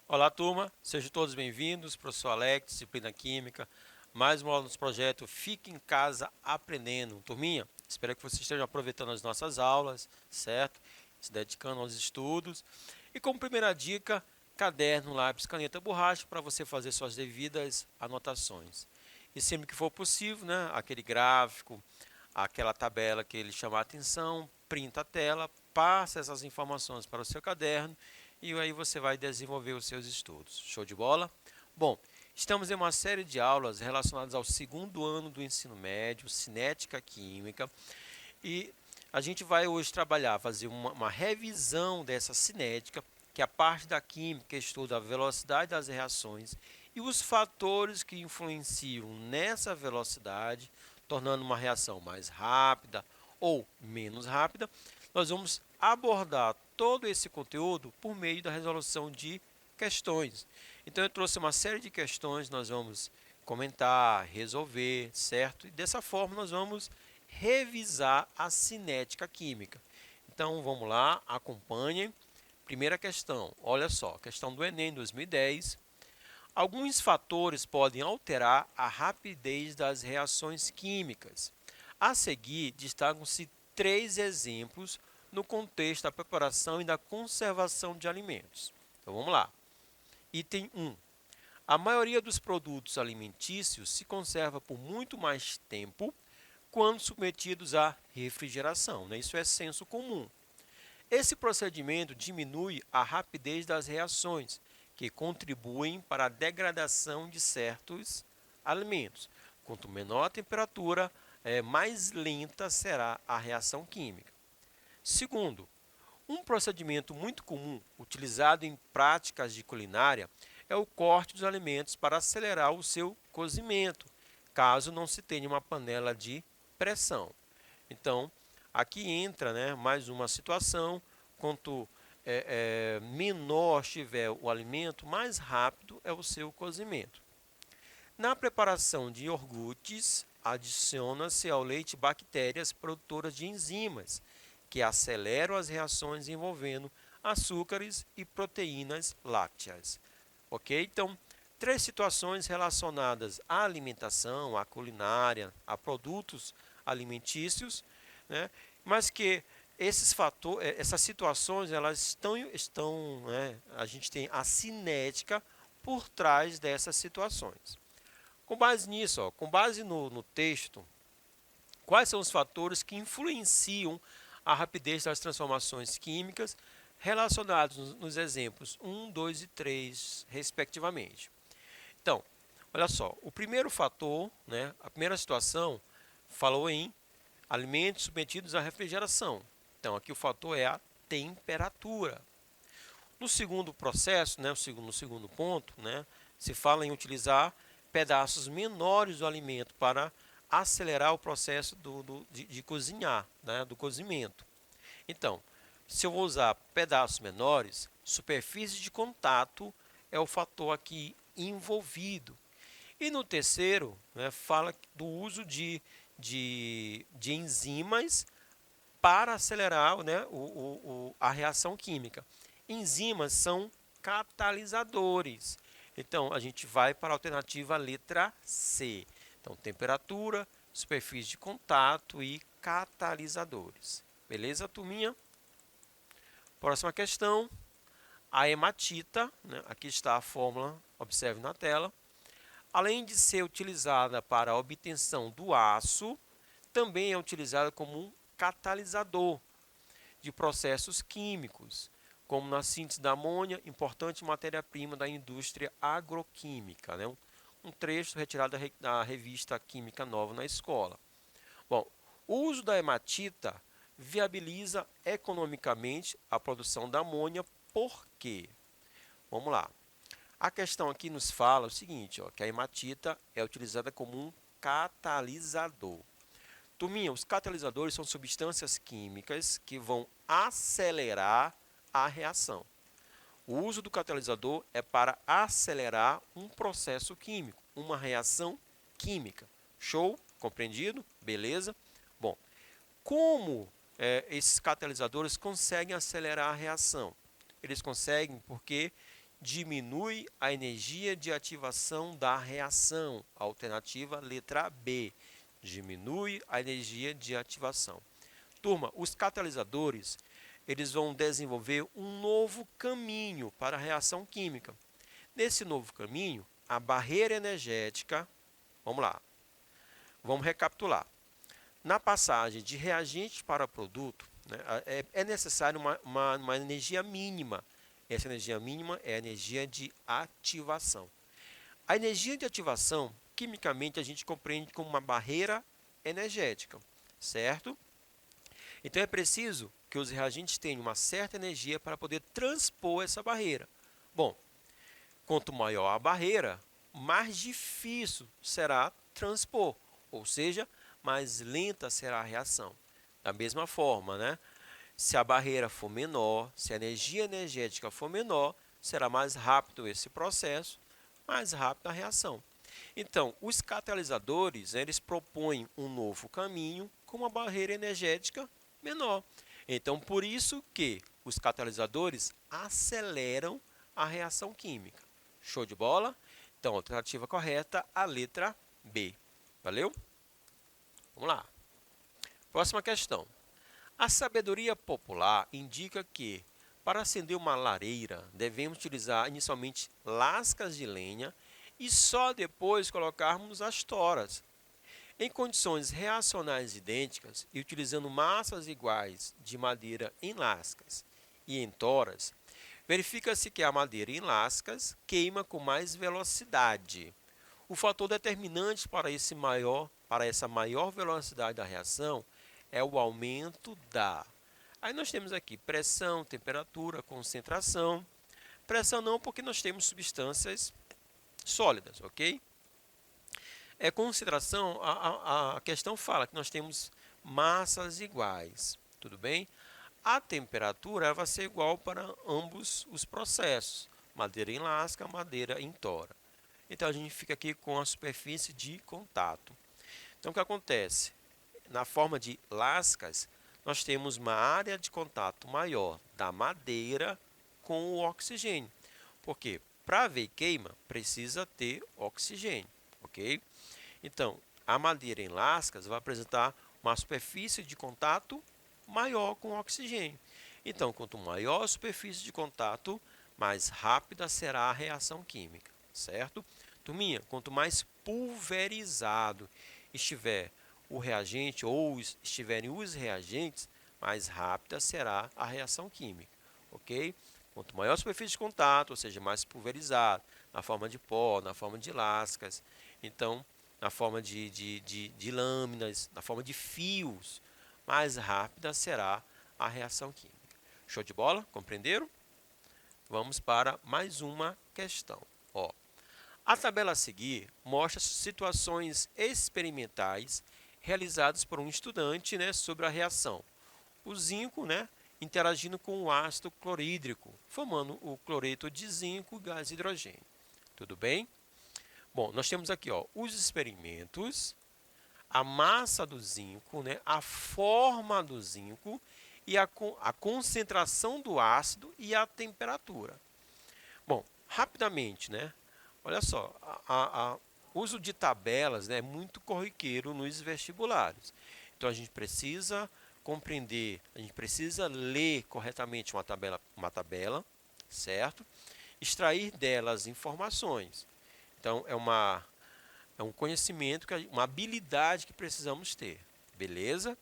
Olá, turma, sejam todos bem-vindos. Professor Alex, disciplina Química, mais uma aula do projeto Fique em Casa Aprendendo. Turminha, espero que vocês estejam aproveitando as nossas aulas, certo? Se dedicando aos estudos. E como primeira dica, caderno, lápis, caneta, borracha, para você fazer suas devidas anotações. E sempre que for possível, né, aquele gráfico, aquela tabela que ele chama a atenção, printa a tela, passa essas informações para o seu caderno e aí você vai desenvolver os seus estudos. Show de bola? Bom, estamos em uma série de aulas relacionadas ao segundo ano do ensino médio, cinética química, e a gente vai hoje fazer uma revisão dessa cinética, que é a parte da química que estuda a velocidade das reações e os fatores que influenciam nessa velocidade, tornando uma reação mais rápida ou menos rápida. Nós vamos abordar todo esse conteúdo por meio da resolução de questões. Então eu trouxe uma série de questões, nós vamos comentar, resolver, certo? E dessa forma nós vamos revisar a cinética química. Então vamos lá, acompanhem. Primeira questão, olha só, questão do Enem 2010. Alguns fatores podem alterar a rapidez das reações químicas. A seguir, destacam-se 3 exemplos no contexto da preparação e da conservação de alimentos. Então vamos lá. Item 1. A maioria dos produtos alimentícios se conserva por muito mais tempo quando submetidos à refrigeração, né? Isso é senso comum. Esse procedimento diminui a rapidez das reações, que contribuem para a degradação de certos alimentos. Quanto menor a temperatura, mais lenta será a reação química. Segundo, um procedimento muito comum utilizado em práticas de culinária é o corte dos alimentos para acelerar o seu cozimento, caso não se tenha uma panela de pressão. Então, aqui entra, né, mais uma situação, quanto menor estiver o alimento, mais rápido é o seu cozimento. Na preparação de iogurtes, adiciona-se ao leite bactérias produtoras de enzimas, que aceleram as reações envolvendo açúcares e proteínas lácteas. Ok? Então, 3 situações relacionadas à alimentação, à culinária, a produtos alimentícios, né? Mas que esses fatores, essas situações, elas estão, né? A gente tem a cinética por trás dessas situações. Com base nisso, ó, com base no texto, quais são os fatores que influenciam a rapidez das transformações químicas relacionados nos exemplos 1, 2 e 3, respectivamente. Então, olha só, o primeiro fator, né, a primeira situação, falou em alimentos submetidos à refrigeração. Então, aqui o fator é a temperatura. No segundo processo, né, no segundo ponto, né, se fala em utilizar pedaços menores do alimento para acelerar o processo de cozinhar, né, do cozimento. Então, se eu vou usar pedaços menores, superfície de contato é o fator aqui envolvido. E no terceiro, né, fala do uso de enzimas para acelerar, né, a reação química. Enzimas são catalisadores. Então, a gente vai para a alternativa letra C. Então, temperatura, superfície de contato e catalisadores. Beleza, turminha? Próxima questão. A hematita, né, aqui está a fórmula, observe na tela. Além de ser utilizada para a obtenção do aço, também é utilizada como um catalisador de processos químicos, como na síntese da amônia, importante matéria-prima da indústria agroquímica, né? Um trecho retirado da revista Química Nova na Escola. Bom, o uso da hematita viabiliza economicamente a produção da amônia, por quê? Vamos lá. A questão aqui nos fala o seguinte, ó, que a hematita é utilizada como um catalisador. Turminha, os catalisadores são substâncias químicas que vão acelerar a reação. O uso do catalisador é para acelerar um processo químico, uma reação química. Show? Compreendido? Beleza? Bom, como esses catalisadores conseguem acelerar a reação? Eles conseguem porque diminui a energia de ativação da reação. Alternativa letra B. Diminui a energia de ativação. Turma, os catalisadores, eles vão desenvolver um novo caminho para a reação química. Nesse novo caminho, a barreira energética, vamos lá, vamos recapitular. Na passagem de reagente para produto, né, é necessário uma energia mínima. Essa energia mínima é a energia de ativação. A energia de ativação, quimicamente, a gente compreende como uma barreira energética, certo? Então, é preciso que os reagentes tenham uma certa energia para poder transpor essa barreira. Bom, quanto maior a barreira, mais difícil será transpor, ou seja, mais lenta será a reação. Da mesma forma, né? Se a barreira for menor, se a energia energética for menor, será mais rápido esse processo, mais rápida a reação. Então, os catalisadores, eles propõem um novo caminho com uma barreira energética menor. Então, por isso que os catalisadores aceleram a reação química. Show de bola? Então, a alternativa correta, a letra B. Valeu? Vamos lá. Próxima questão. A sabedoria popular indica que, para acender uma lareira, devemos utilizar inicialmente lascas de lenha e só depois colocarmos as toras. Em condições reacionais idênticas e utilizando massas iguais de madeira em lascas e em toras, verifica-se que a madeira em lascas queima com mais velocidade. O fator determinante para essa maior velocidade da reação é o aumento da... Aí nós temos aqui pressão, temperatura, concentração. Pressão não, porque nós temos substâncias sólidas, ok? Concentração, a questão fala que nós temos massas iguais, tudo bem? A temperatura vai ser igual para ambos os processos, madeira em lasca, madeira em tora. Então, a gente fica aqui com a superfície de contato. Então, o que acontece? Na forma de lascas, nós temos uma área de contato maior da madeira com o oxigênio. Porque para haver queima, precisa ter oxigênio, ok? Então, a madeira em lascas vai apresentar uma superfície de contato maior com o oxigênio. Então, quanto maior a superfície de contato, mais rápida será a reação química, certo? Turminha, quanto mais pulverizado estiver o reagente ou estiverem os reagentes, mais rápida será a reação química, ok? Quanto maior a superfície de contato, ou seja, mais pulverizado, na forma de pó, na forma de lascas, então, na forma de lâminas, na forma de fios, mais rápida será a reação química. Show de bola? Compreenderam? Vamos para mais uma questão. Ó, a tabela a seguir mostra situações experimentais realizadas por um estudante, né, sobre a reação. O zinco, né, interagindo com o ácido clorídrico, formando o cloreto de zinco e gás hidrogênio. Tudo bem? Bom, nós temos aqui ó, os experimentos, a massa do zinco, né, a forma do zinco e a concentração do ácido e a temperatura. Bom, rapidamente, né, olha só, o uso de tabelas, né, é muito corriqueiro nos vestibulares. Então, a gente precisa compreender, a gente precisa ler corretamente uma tabela, certo? Extrair delas informações. Então, é um conhecimento, uma habilidade que precisamos ter, beleza?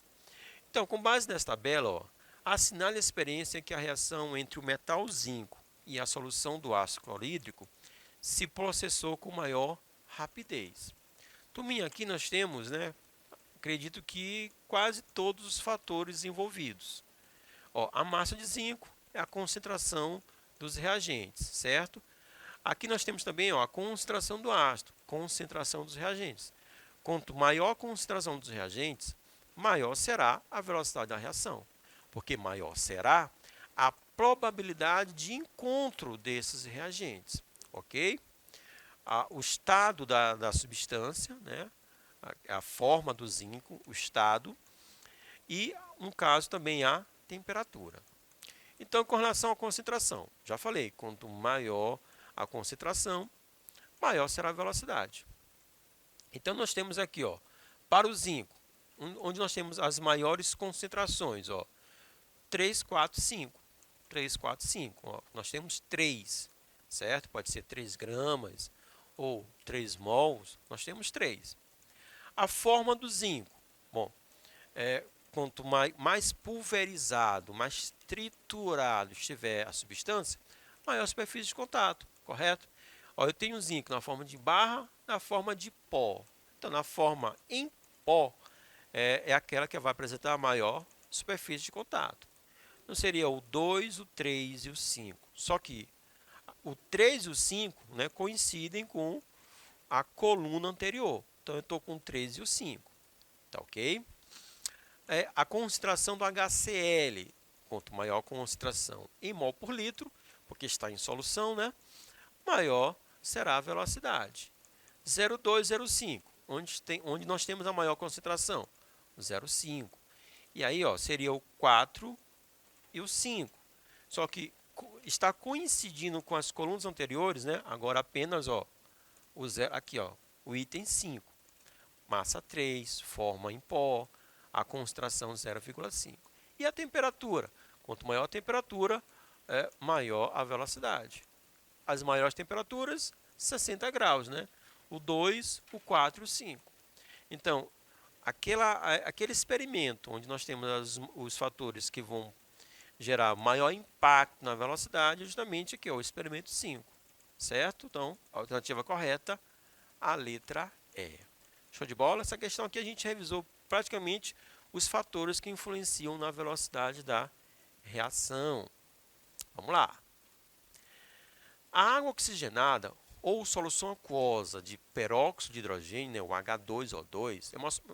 Então, com base nessa tabela, ó, assinale a experiência em que a reação entre o metal zinco e a solução do ácido clorídrico se processou com maior rapidez. Turminha, aqui nós temos, né, acredito que quase todos os fatores envolvidos. Ó, a massa de zinco é a concentração dos reagentes, certo? Aqui nós temos também ó, a concentração do ácido, concentração dos reagentes. Quanto maior a concentração dos reagentes, maior será a velocidade da reação. Porque maior será a probabilidade de encontro desses reagentes, ok? O estado da substância, né? A forma do zinco, o estado, e, no caso, também a temperatura. Então, com relação à concentração, já falei, quanto maior a concentração, maior será a velocidade. Então, nós temos aqui, ó, para o zinco, onde nós temos as maiores concentrações, ó, 3, 4, 5. 3, 4, 5. Ó, nós temos 3, certo? Pode ser 3 gramas ou 3 mols, nós temos 3. A forma do zinco, bom, quanto mais pulverizado, mais triturado estiver a substância, maior a superfície de contato, correto? Ó, eu tenho zinco na forma de barra, na forma de pó. Então, na forma em pó, é aquela que vai apresentar a maior superfície de contato. Então, seria o 2, o 3 e o 5. Só que o 3 e o 5, né, coincidem com a coluna anterior. Então, eu estou com o 3 e o 5. Tá ok? A concentração do HCl. Quanto maior a concentração em mol por litro, porque está em solução, né, maior será a velocidade. 0,2, 0,5. Onde nós temos a maior concentração? 0,5. E aí, ó, seria o 4 e o 5. Só que está coincidindo com as colunas anteriores, né? Agora apenas, ó, o zero, aqui, ó, o item 5. Massa 3, forma em pó, a concentração 0,5. E a temperatura? Quanto maior a temperatura, maior a velocidade. As maiores temperaturas, 60 graus, né? O 2, o 4 e o 5. Então, aquele experimento onde nós temos os fatores que vão gerar maior impacto na velocidade, justamente aqui, ó, o experimento 5, certo? Então, a alternativa correta, a letra E. Show de bola? Essa questão aqui a gente revisou praticamente os fatores que influenciam na velocidade da reação. Vamos lá. A água oxigenada ou solução aquosa de peróxido de hidrogênio, né, o H2O2,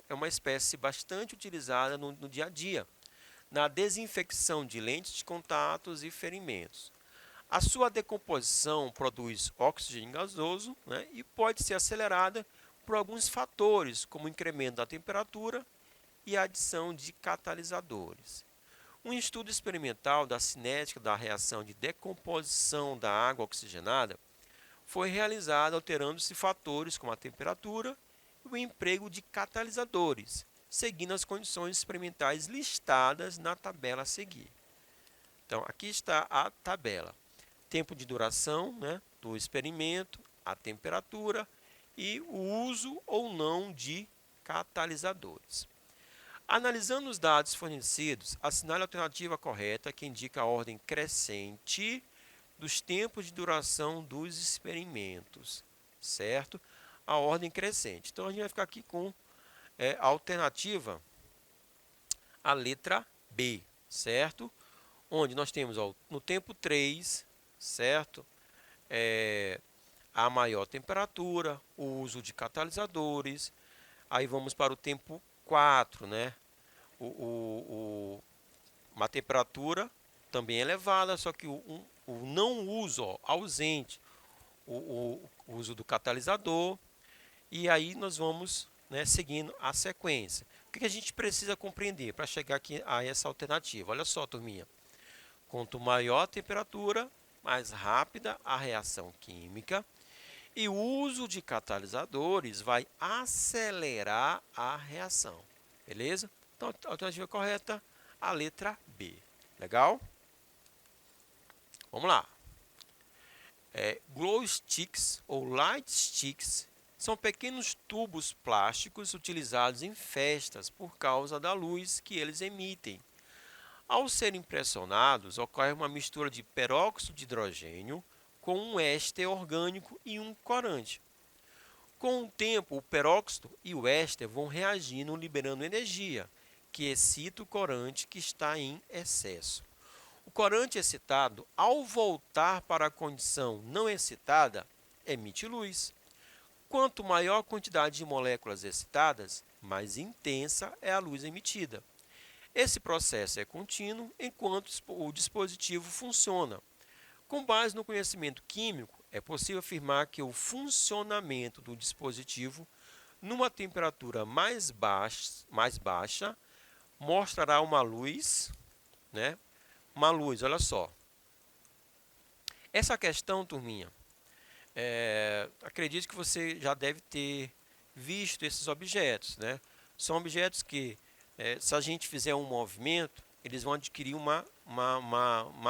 é uma espécie bastante utilizada no dia a dia, na desinfecção de lentes de contatos e ferimentos. A sua decomposição produz oxigênio gasoso, né, e pode ser acelerada por alguns fatores, como o incremento da temperatura e a adição de catalisadores. Um estudo experimental da cinética da reação de decomposição da água oxigenada foi realizado alterando-se fatores como a temperatura e o emprego de catalisadores, seguindo as condições experimentais listadas na tabela a seguir. Então, aqui está a tabela. Tempo de duração, né, do experimento, a temperatura e o uso ou não de catalisadores. Analisando os dados fornecidos, assinale a alternativa correta que indica a ordem crescente dos tempos de duração dos experimentos, certo? A ordem crescente. Então, a gente vai ficar aqui com a alternativa, a letra B, certo? Onde nós temos, ó, no tempo 3, certo? A maior temperatura, o uso de catalisadores. Aí vamos para o tempo 4, né? Uma temperatura também elevada, só que o não uso, ó, ausente, o uso do catalisador. E aí nós vamos, né, seguindo a sequência. O que a gente precisa compreender para chegar aqui a essa alternativa? Olha só, turminha. Quanto maior a temperatura, mais rápida a reação química. E o uso de catalisadores vai acelerar a reação. Beleza? Então, a alternativa correta, a letra B. Legal? Vamos lá. Glow sticks ou light sticks são pequenos tubos plásticos utilizados em festas por causa da luz que eles emitem. Ao serem pressionados, ocorre uma mistura de peróxido de hidrogênio com um éster orgânico e um corante. Com o tempo, o peróxido e o éster vão reagindo, liberando energia, que excita o corante que está em excesso. O corante excitado, ao voltar para a condição não excitada, emite luz. Quanto maior a quantidade de moléculas excitadas, mais intensa é a luz emitida. Esse processo é contínuo enquanto o dispositivo funciona. Com base no conhecimento químico, é possível afirmar que o funcionamento do dispositivo numa temperatura mais baixa mostrará uma luz, né? Uma luz, olha só. Essa questão, turminha, acredito que você já deve ter visto esses objetos, né? São objetos que, se a gente fizer um movimento, eles vão adquirir uma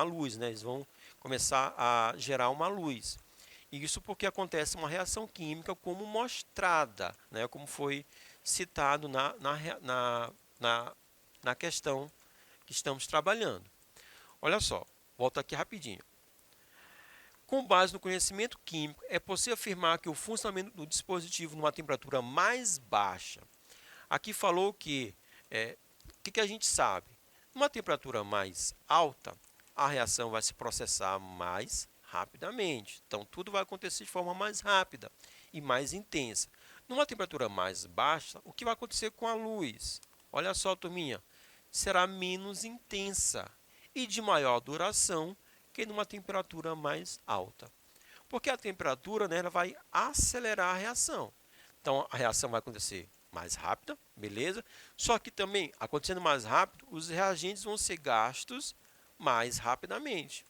luz, né? Eles vão começar a gerar uma luz. E isso porque acontece uma reação química como mostrada, né? Como foi citado na questão que estamos trabalhando. Olha só, volta aqui rapidinho. Com base no conhecimento químico, é possível afirmar que o funcionamento do dispositivo numa temperatura mais baixa. Aqui falou que, que a gente sabe? Numa temperatura mais alta, a reação vai se processar mais rapidamente. Então, tudo vai acontecer de forma mais rápida e mais intensa. Numa temperatura mais baixa, o que vai acontecer com a luz? Olha só, turminha, será menos intensa e de maior duração que numa temperatura mais alta. Porque a temperatura, né, ela vai acelerar a reação. Então, a reação vai acontecer mais rápida, beleza? Só que também, acontecendo mais rápido, os reagentes vão ser gastos mais rapidamente.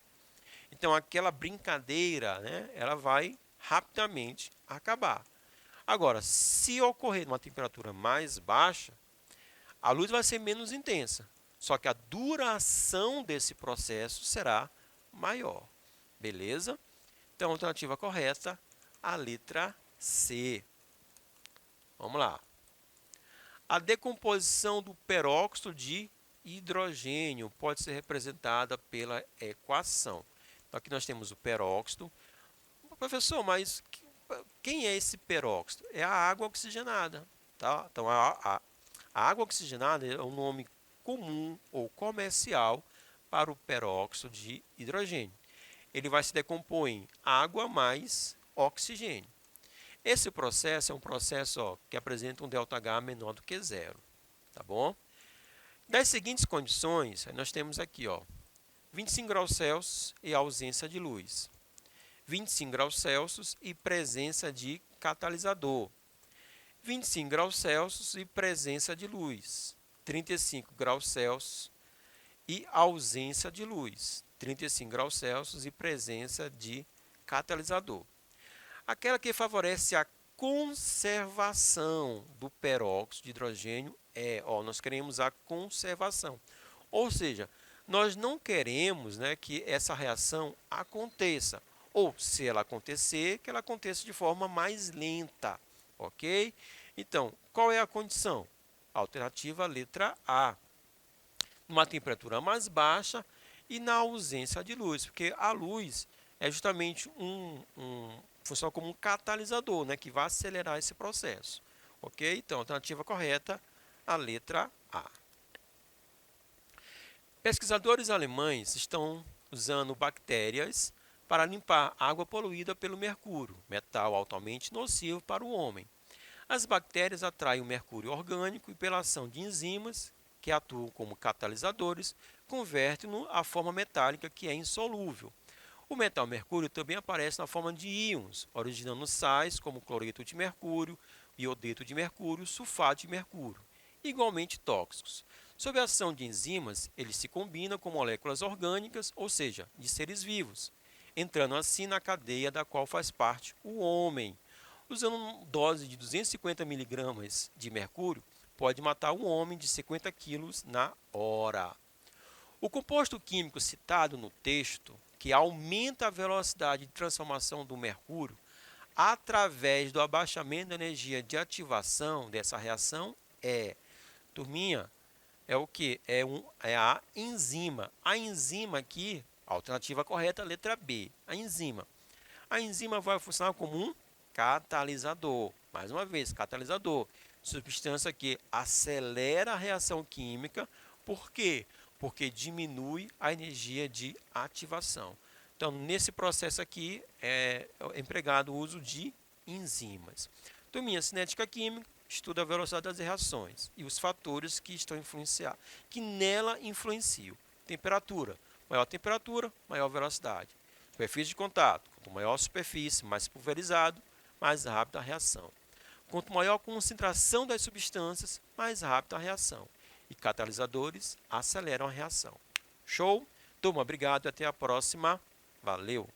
Então, aquela brincadeira, né, ela vai rapidamente acabar. Agora, se ocorrer uma temperatura mais baixa, a luz vai ser menos intensa. Só que a duração desse processo será maior. Beleza? Então, a alternativa correta, a letra C. Vamos lá. A decomposição do peróxido de hidrogênio pode ser representada pela equação. Então, aqui nós temos o peróxido. Professor, mas quem é esse peróxido? É a água oxigenada. Tá? Então, a água oxigenada é um nome comum ou comercial para o peróxido de hidrogênio. Ele vai se decompor em água mais oxigênio. Esse processo é um processo que apresenta um ΔH menor do que zero. Tá bom? Das seguintes condições, nós temos aqui 25 graus Celsius e ausência de luz. 25 graus Celsius e presença de catalisador. 25 graus Celsius e presença de luz. 35 graus Celsius e ausência de luz. 35 graus Celsius e presença de catalisador. Aquela que favorece a conservação do peróxido de hidrogênio nós queremos a conservação. Ou seja, nós não queremos, né, que essa reação aconteça. Ou, se ela acontecer, que ela aconteça de forma mais lenta. Ok? Então, qual é a condição? Alternativa letra A. Numa temperatura mais baixa e na ausência de luz, porque a luz é justamente funciona como um catalisador, né, que vai acelerar esse processo. Ok? Então, a alternativa correta, a letra A. Pesquisadores alemães estão usando bactérias para limpar água poluída pelo mercúrio, metal altamente nocivo para o homem. As bactérias atraem o mercúrio orgânico e, pela ação de enzimas, que atuam como catalisadores, convertem-no à forma metálica, que é insolúvel. O metal mercúrio também aparece na forma de íons, originando sais como cloreto de mercúrio, iodeto de mercúrio, sulfato de mercúrio, igualmente tóxicos. Sob a ação de enzimas, eles se combinam com moléculas orgânicas, ou seja, de seres vivos, entrando assim na cadeia da qual faz parte o homem. Usando uma dose de 250 mg de mercúrio, pode matar um homem de 50 kg na hora. O composto químico citado no texto, que aumenta a velocidade de transformação do mercúrio através do abaixamento da energia de ativação dessa reação turminha, é o que? É a enzima. A enzima aqui, a alternativa correta, letra B, a enzima. A enzima vai funcionar como um catalisador. Mais uma vez, catalisador. Substância que acelera a reação química. Por quê? Porque diminui a energia de ativação. Então, nesse processo aqui, é empregado o uso de enzimas. Turminha, cinética química estuda a velocidade das reações e os fatores que estão que nela influenciam. Temperatura. Maior, maior velocidade. Superfície de contato. Quanto maior a superfície, mais pulverizado, mais rápida a reação. Quanto maior a concentração das substâncias, mais rápida a reação. E catalisadores aceleram a reação. Show? Turma, obrigado e até a próxima. Valeu!